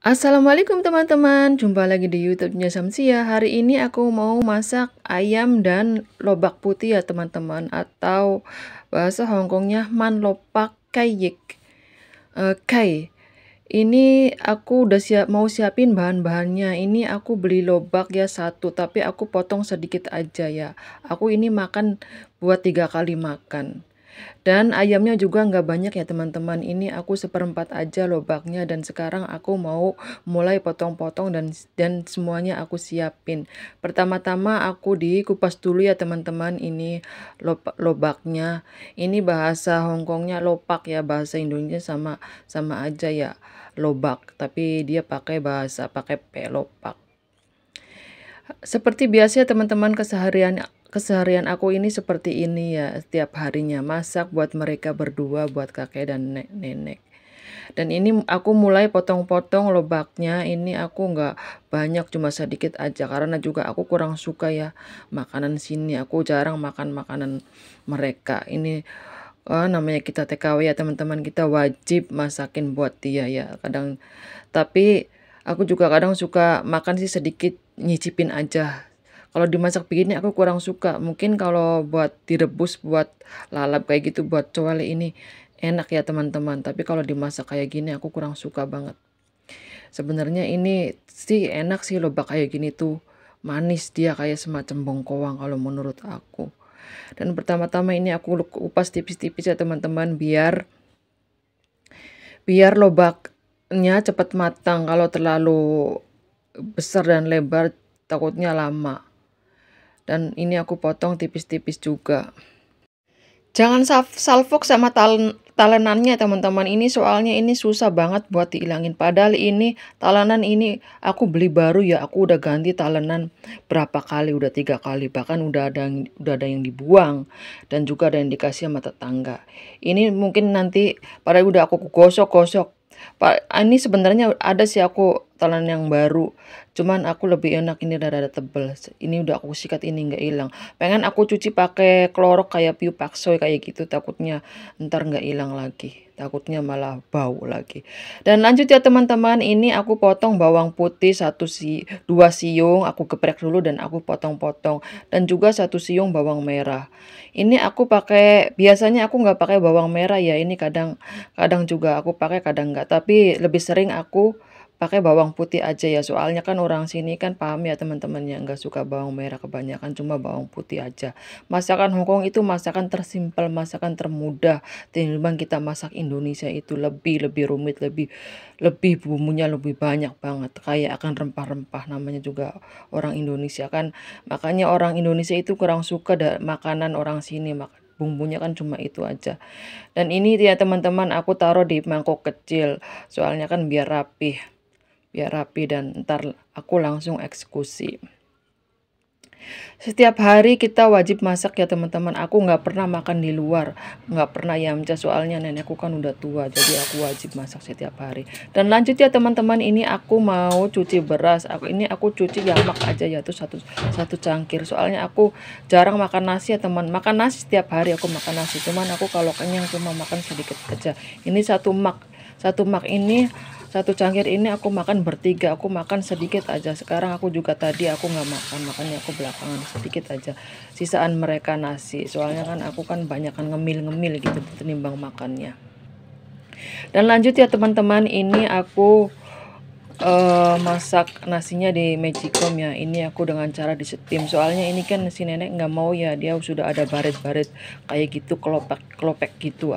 Assalamualaikum teman-teman, jumpa lagi di YouTube-nya Samsia. Hari ini aku mau masak ayam dan lobak putih ya teman-teman, atau bahasa Hongkongnya man lopak kaiyik. Kai. Ini aku udah mau siapin bahan-bahannya. Ini aku beli lobak ya satu, tapi aku potong sedikit aja ya. Aku ini makan buat 3 kali makan. Dan ayamnya juga nggak banyak ya teman-teman. Ini aku seperempat aja lobaknya, dan sekarang aku mau mulai potong-potong dan semuanya aku siapin. Pertama-tama aku dikupas dulu ya teman-teman. Ini lobaknya. Ini bahasa Hongkongnya lopak ya, bahasa Indonesia sama sama aja ya, lobak, tapi dia pakai lopak. Seperti biasa ya teman-teman, keseharian aku ini seperti ini ya, setiap harinya masak buat mereka berdua, buat kakek dan nenek. Dan ini aku mulai potong-potong lobaknya. Ini aku nggak banyak, cuma sedikit aja, karena juga aku kurang suka ya makanan sini. Aku jarang makan makanan mereka. Ini namanya kita TKW ya teman-teman, kita wajib masakin buat dia ya. Tapi aku juga kadang suka makan sih sedikit, nyicipin aja. Kalau dimasak begini aku kurang suka. Mungkin kalau buat direbus, buat lalap kayak gitu, buat cowale ini enak ya teman-teman. Tapi kalau dimasak kayak gini aku kurang suka banget. Sebenarnya ini sih enak sih lobak kayak gini tuh. Manis, dia kayak semacam bongkoang kalau menurut aku. Dan pertama-tama ini aku kupas tipis-tipis ya teman-teman, biar lobaknya cepat matang. Kalau terlalu besar dan lebar takutnya lama. Dan ini aku potong tipis-tipis juga. Jangan salfok sama talenannya teman-teman. Ini soalnya ini susah banget buat dihilangin. Padahal ini talenan ini aku beli baru ya. Aku udah ganti talenan berapa kali, udah 3 kali. Bahkan udah ada yang dibuang, dan juga ada yang dikasih sama tetangga. Ini mungkin nanti pada udah aku gosok-gosok. Pak, ini sebenarnya ada sih aku talenan yang baru. Cuman aku lebih enak ini rada tebel. Ini udah aku sikat, ini nggak hilang. Pengen aku cuci pakai klorok kayak Piu Paksoy kayak gitu, takutnya ntar nggak hilang lagi. Takutnya malah bau lagi. Dan lanjut ya teman-teman, ini aku potong bawang putih 2 siung, aku geprek dulu dan aku potong-potong, dan juga 1 siung bawang merah. Ini aku biasanya aku nggak pakai bawang merah ya. Ini kadang juga aku pakai, kadang nggak. Tapi lebih sering aku pakai bawang putih aja ya, soalnya kan orang sini kan paham ya teman-teman, yang nggak suka bawang merah kebanyakan, cuma bawang putih aja. Masakan Hongkong itu masakan tersimpel, masakan termudah timbang kita masak Indonesia. Itu lebih lebih rumit, lebih lebih bumbunya lebih banyak banget, kayak akan rempah-rempah, namanya juga orang Indonesia kan. Makanya orang Indonesia itu kurang suka makanan orang sini, bumbunya kan cuma itu aja. Dan ini ya teman-teman, aku taruh di mangkok kecil soalnya kan biar rapi, dan ntar aku langsung eksekusi. Setiap hari kita wajib masak ya teman-teman. Aku nggak pernah makan di luar, nggak pernah yamcha, soalnya nenekku kan udah tua, jadi aku wajib masak setiap hari. Dan lanjut ya teman-teman, ini aku mau cuci beras. Aku cuci yamak aja ya, tuh satu cangkir. Soalnya aku jarang makan nasi ya teman. Makan nasi setiap hari, aku makan nasi. Cuman aku kalau kenyang cuma makan sedikit aja. Ini satu mak ini, 1 cangkir ini aku makan bertiga. Aku makan sedikit aja. Sekarang aku juga tadi aku nggak makan, makanya aku belakangan sedikit aja sisaan mereka nasi. Soalnya kan aku kan banyak kan ngemil-ngemil gitu ketimbang makannya. Dan lanjut ya teman-teman, ini aku masak nasinya di magicom ya. Ini aku dengan cara disetim, soalnya ini kan si nenek nggak mau ya, dia sudah ada baret-baret kayak gitu, kelopek gitu,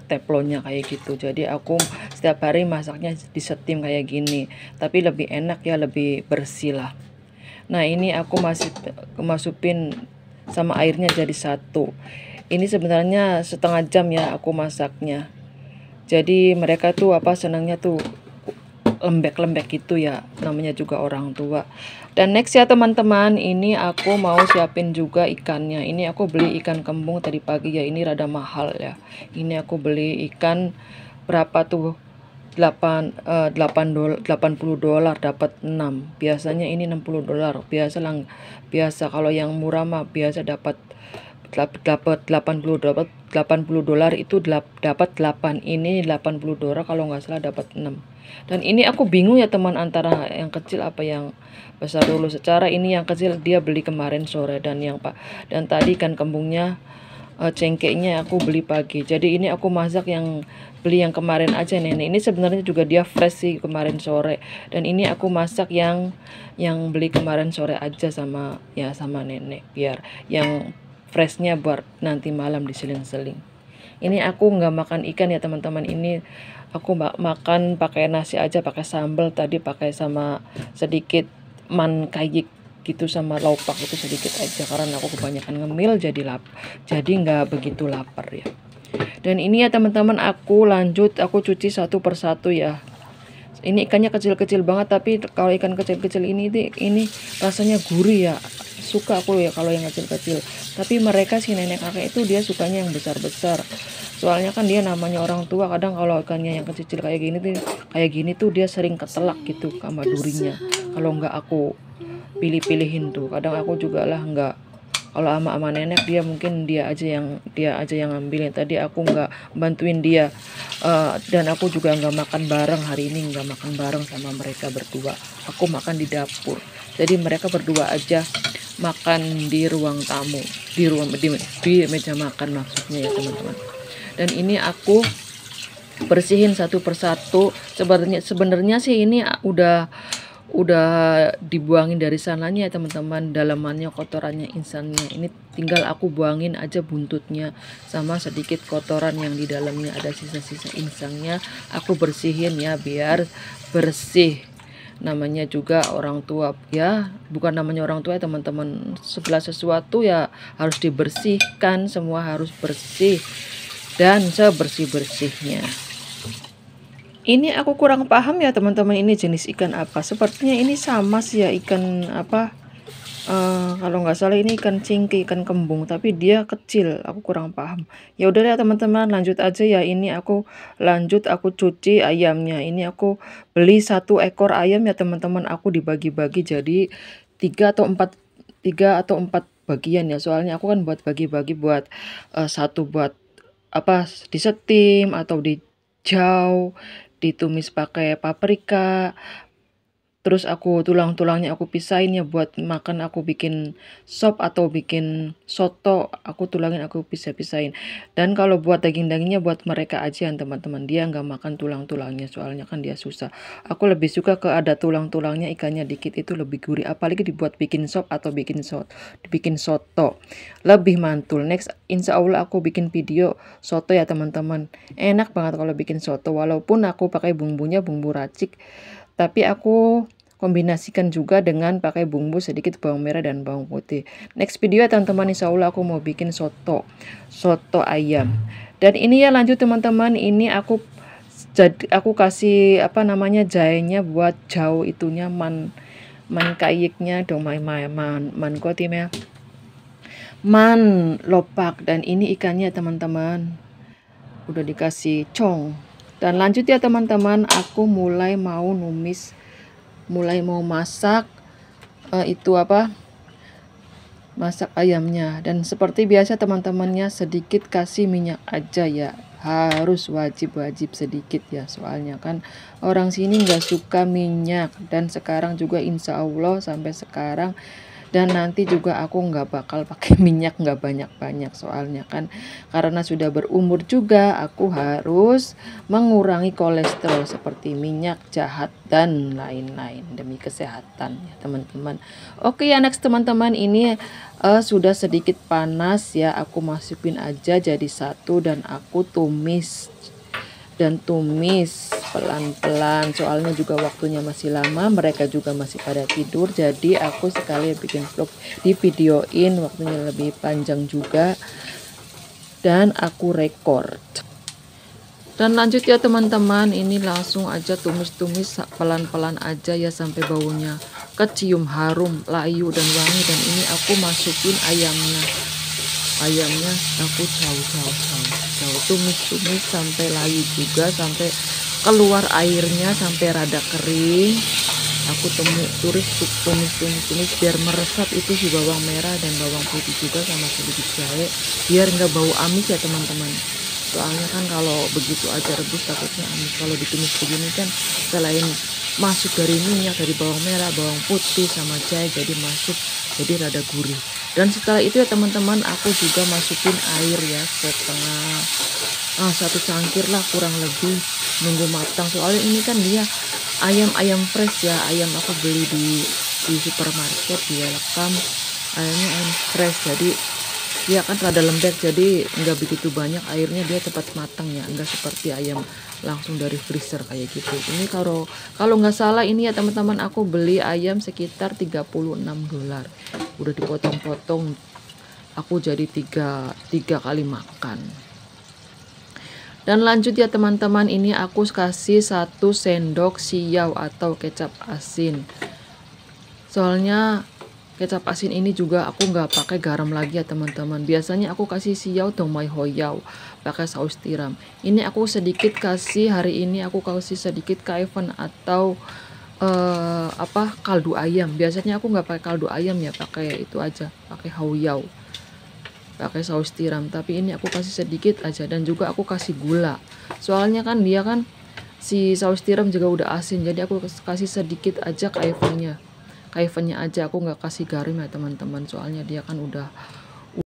teflonnya kayak gitu. Jadi aku setiap hari masaknya disetim kayak gini, tapi lebih enak ya, lebih bersih lah. Nah ini aku masukin sama airnya jadi satu. Ini sebenarnya setengah jam ya aku masaknya. Jadi mereka tuh senangnya tuh lembek-lembek gitu ya, namanya juga orang tua. Dan next ya teman-teman, ini aku mau siapin juga ikannya. Ini aku beli ikan kembung tadi pagi ya, ini rada mahal ya. Ini aku beli ikan berapa tuh, 80 dolar dapat 6. Biasanya ini 60 dolar. Biasa kalau yang murah mah biasa dapat dapat 80 dolar itu dapat 8, ini 80 dolar kalau nggak salah dapat 6. Dan ini aku bingung ya teman, antara yang kecil apa yang besar dulu. Secara ini yang kecil dia beli kemarin sore, dan tadi ikan kembungnya cengkehnya aku beli pagi. Jadi ini aku masak yang beli yang kemarin aja nenek. Ini sebenarnya juga dia fresh sih kemarin sore. Dan ini aku masak yang beli kemarin sore aja sama nenek, biar yang freshnya buat nanti malam diseling-seling. Ini aku nggak makan ikan ya teman-teman. Ini aku makan pakai nasi aja, pakai sambal tadi, pakai sama sedikit man kayik gitu, sama laupak itu sedikit aja karena aku kebanyakan ngemil, jadi nggak begitu lapar ya. Dan ini ya teman-teman, aku cuci satu persatu ya. Ini ikannya kecil-kecil banget, tapi kalau ikan kecil-kecil ini rasanya gurih ya. Suka aku ya kalau yang kecil-kecil. Tapi mereka si nenek kakek itu dia sukanya yang besar-besar. Soalnya kan dia namanya orang tua, kadang kalau ikannya yang kecil kayak gini tuh dia sering ketelak gitu sama durinya. Kalau nggak aku pilih-pilihin tuh, kadang aku juga lah nggak, kalau ama nenek dia mungkin dia aja yang ngambilin. Tadi aku nggak bantuin dia, dan aku juga nggak makan bareng hari ini, nggak makan bareng sama mereka berdua. Aku makan di dapur, jadi mereka berdua aja makan di ruang tamu, di meja makan maksudnya ya teman-teman. Dan ini aku bersihin satu persatu. Sebenarnya sih ini udah dibuangin dari sananya ya teman-teman, dalamannya, kotorannya, insannya. Ini tinggal aku buangin aja buntutnya sama sedikit kotoran yang di dalamnya, ada sisa-sisa insangnya. Aku bersihin ya biar bersih. Namanya juga orang tua ya, bukan namanya orang tua ya teman-teman, segala sesuatu ya harus dibersihkan, semua harus bersih dan sebersih-bersihnya. Ini aku kurang paham ya teman-teman, ini jenis ikan apa. Sepertinya ini sama sih ya, ikan apa, kalau nggak salah ini ikan cingki, ikan kembung, tapi dia kecil. Aku kurang paham. Ya udah ya teman-teman, lanjut aja ya. Ini aku cuci ayamnya. Ini aku beli 1 ekor ayam ya teman-teman. Aku dibagi-bagi jadi 3 atau 4 bagian ya. Soalnya aku kan buat bagi-bagi, buat satu buat apa, disetim atau dijau, ditumis pakai paprika. Terus aku tulang-tulangnya aku pisahin ya, buat makan aku bikin sop atau bikin soto, aku tulangin aku pisah-pisahin. Dan kalau buat daging-dagingnya buat mereka aja teman-teman, dia nggak makan tulang-tulangnya soalnya kan dia susah. Aku lebih suka ke ada tulang-tulangnya, ikannya dikit, itu lebih gurih, apalagi dibuat bikin sop atau bikin soto, lebih mantul. Next insya Allah aku bikin video soto ya teman-teman. Enak banget kalau bikin soto, walaupun aku pakai bumbunya bumbu racik, tapi aku kombinasikan juga dengan pakai bumbu sedikit bawang merah dan bawang putih. Next video ya teman-teman, insya Allah aku mau bikin soto ayam. Dan ini ya lanjut teman-teman, ini aku kasih apa namanya, jahenya buat jauh itunya, man kayiknya dong, man kotimnya, man lopak. Dan ini ikannya teman-teman udah dikasih cong. Dan lanjut ya teman-teman, aku mulai mau masak masak ayamnya. Dan seperti biasa teman-temannya, sedikit kasih minyak aja ya, harus wajib sedikit ya, soalnya kan orang sini nggak suka minyak. Dan sekarang juga insya Allah sampai sekarang dan nanti juga aku nggak bakal pakai minyak, nggak banyak-banyak, soalnya kan karena sudah berumur juga aku harus mengurangi kolesterol seperti minyak jahat dan lain-lain demi kesehatan ya teman-teman. Oke ya, next teman-teman, ini sudah sedikit panas ya, aku masukin aja jadi satu dan aku tumis pelan-pelan, soalnya juga waktunya masih lama, mereka juga masih pada tidur, jadi aku sekali bikin vlog di videoin, waktunya lebih panjang juga dan aku record. Dan lanjut ya teman-teman, ini langsung aja tumis pelan-pelan aja ya sampai baunya kecium harum, layu dan wangi. Dan ini aku masukin ayamnya aku tumis sampai layu juga, sampai keluar airnya, sampai rada kering. aku tumis biar meresap itu si bawang merah dan bawang putih juga sama sedikit jahe, biar nggak bau amis ya teman-teman. Soalnya kan kalau begitu aja rebus takutnya amis. Kalau ditumis begini kan selain masuk dari minyak, dari bawang merah, bawang putih sama jahe, jadi masuk, jadi rada gurih. Dan setelah itu ya teman-teman, aku juga masukin air ya, setengah 1 cangkir lah kurang lebih, nunggu matang. Soalnya ini kan dia ayam fresh ya, ayam aku beli di supermarket, dia rekam ayamnya ayam fresh, jadi dia kan rada lembek, jadi nggak begitu banyak airnya, dia cepat matang ya, nggak seperti ayam langsung dari freezer kayak gitu. Ini kalau nggak salah ini ya teman-teman, aku beli ayam sekitar $36, udah dipotong-potong, aku jadi tiga kali makan. Dan lanjut ya teman-teman, ini aku kasih 1 sendok siau atau kecap asin. Soalnya kecap asin ini juga aku nggak pakai garam lagi ya teman-teman. Biasanya aku kasih siau dong mai hoyau pakai saus tiram. Ini aku sedikit kasih, hari ini aku kasih sedikit kaifen atau kaldu ayam. Biasanya aku nggak pakai kaldu ayam ya, pakai itu aja, pakai hoyau, pakai saus tiram. Tapi ini aku kasih sedikit aja, dan juga aku kasih gula. Soalnya kan dia kan si saus tiram juga udah asin, jadi aku kasih sedikit aja kaifannya aja, aku nggak kasih garam ya teman-teman. Soalnya dia kan udah